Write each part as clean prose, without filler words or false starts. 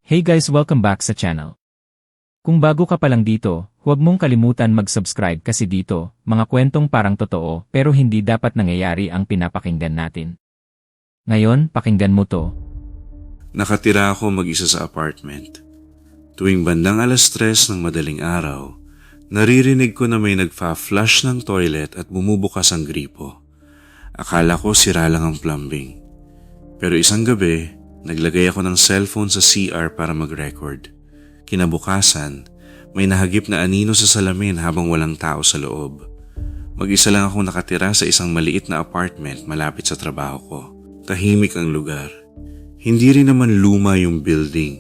Hey guys, welcome back sa channel. Kung bago ka pa lang dito, huwag mong kalimutan mag-subscribe kasi dito, mga kwentong parang totoo pero hindi dapat nangyayari ang pinapakinggan natin. Ngayon, pakinggan mo to. Nakatira ako mag-isa sa apartment. Tuwing bandang 3:00 ng madaling araw, naririnig ko na may nagfa-flush ng toilet at bumubukas ang gripo. Akala ko sira lang ang plumbing. Pero isang gabi, naglagay ako ng cellphone sa CR para mag-record. Kinabukasan, may nahagip na anino sa salamin habang walang tao sa loob. Mag-isa lang akong nakatira sa isang maliit na apartment malapit sa trabaho ko. Tahimik ang lugar. Hindi rin naman luma yung building.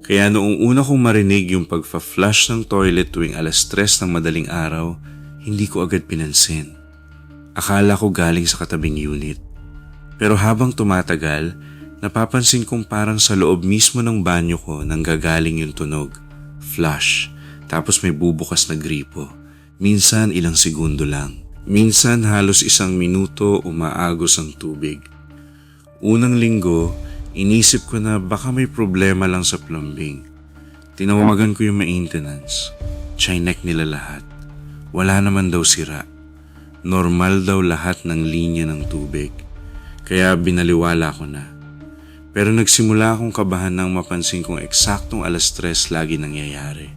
Kaya noong una kong marinig yung pagfa-flush ng toilet tuwing 3:00 ng madaling araw, hindi ko agad pinansin. Akala ko galing sa katabing unit. Pero habang tumatagal, napapansin kong parang sa loob mismo ng banyo ko nanggagaling yung tunog. Flush, tapos may bubukas na gripo. Minsan ilang segundo lang. Minsan halos 1 minuto umaagos ang tubig. Unang linggo, inisip ko na baka may problema lang sa plumbing. Tinawagan ko yung maintenance. Chinek nila lahat. Wala naman daw sira. Normal daw lahat ng linya ng tubig. Kaya binaliwala ko na. Pero nagsimula akong kabahan nang mapansin kong eksaktong 3:00 lagi nangyayari.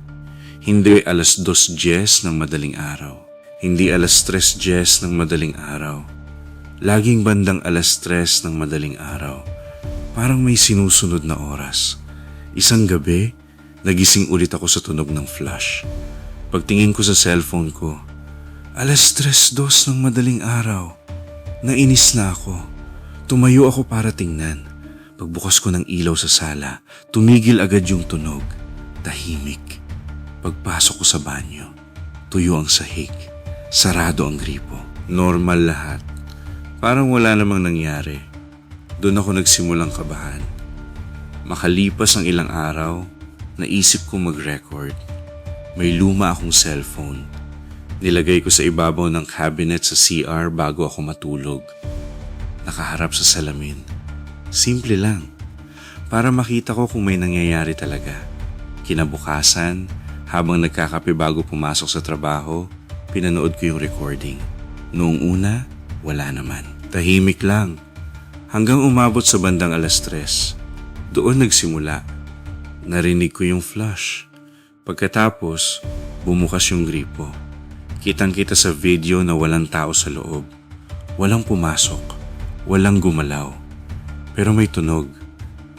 Hindi 2:10 ng madaling araw. Hindi 3:10 ng madaling araw. Laging bandang 3:00 ng madaling araw. Parang may sinusunod na oras. Isang gabi, nagising ulit ako sa tunog ng flush. Pagtingin ko sa cellphone ko, 3:02 ng madaling araw. Nainis na ako. Tumayo ako para tingnan. Pagbukas ko ng ilaw sa sala, tumigil agad yung tunog. Tahimik. Pagpasok ko sa banyo, tuyo ang sahig. Sarado ang gripo. Normal lahat. Parang wala namang nangyari. Doon ako nagsimulang kabahan. Makalipas ang ilang araw, naisip ko mag-record. May luma akong cellphone. Nilagay ko sa ibabaw ng cabinet sa CR bago ako matulog. Nakaharap sa salamin. Simple lang. Para makita ko kung may nangyayari talaga. Kinabukasan, habang nagkakape bago pumasok sa trabaho, pinanood ko yung recording. Noong una, wala naman. Tahimik lang. Hanggang umabot sa bandang 3:00. Doon nagsimula. Narinig ko yung flush. Pagkatapos, bumukas yung gripo. Kitang-kita sa video na walang tao sa loob. Walang pumasok. Walang gumalaw. Pero may tunog.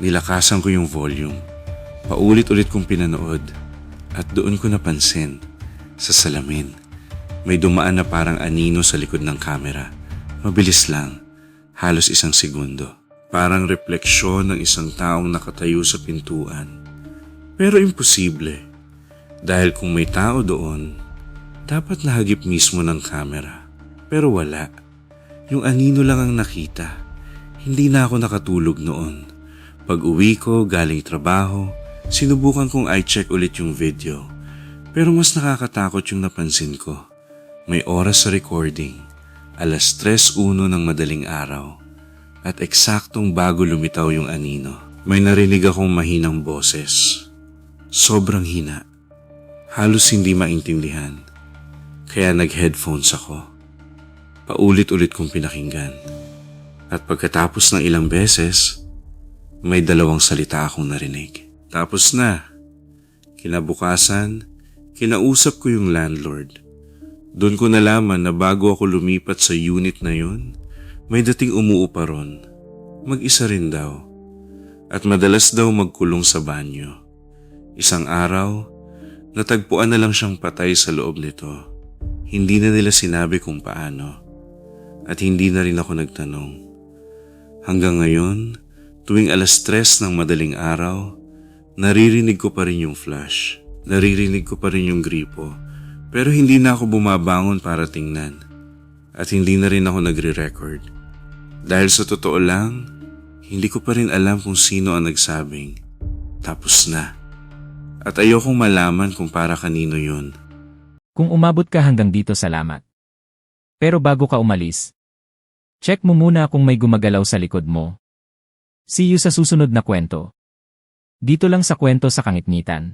Nilakasan ko yung volume. Paulit-ulit kong pinanood. At doon ko napansin, sa salamin, may dumaan na parang anino sa likod ng kamera. Mabilis lang, halos 1 segundo. Parang refleksyon ng isang taong nakatayo sa pintuan. Pero imposible. Dahil kung may tao doon, dapat nahagip mismo ng kamera. Pero wala. Yung anino lang ang nakita. Hindi na ako nakatulog noon. Pag-uwi ko galing trabaho, sinubukan kong i-check ulit yung video. Pero mas nakakatakot yung napansin ko. May oras sa recording, 3:01 ng madaling araw. At eksaktong bago lumitaw yung anino, may narinig akong mahinang boses. Sobrang hina. Halos hindi maintindihan. Kaya nag-headphones ako. Paulit-ulit kong pinakinggan. At pagkatapos ng ilang beses, may 2 salita akong narinig. Tapos na. Kinabukasan, kinausap ko yung landlord. Doon ko nalaman na bago ako lumipat sa unit na yun, may dating umuupa ron. Mag-isa rin daw. At madalas daw magkulong sa banyo. Isang araw, natagpuan na lang siyang patay sa loob nito. Hindi na nila sinabi kung paano. At hindi na rin ako nagtanong. Hanggang ngayon, tuwing 3:00 ng madaling araw, naririnig ko pa rin yung flush. Naririnig ko pa rin yung gripo. Pero hindi na ako bumabangon para tingnan. At hindi na rin ako nagre-record. Dahil sa totoo lang, hindi ko pa rin alam kung sino ang nagsabing, tapos na. At ayokong malaman kung para kanino yun. Kung umabot ka hanggang dito, salamat. Pero bago ka umalis, check mo muna kung may gumagalaw sa likod mo. See you sa susunod na kwento. Dito lang sa kwento sa Kangitngitan.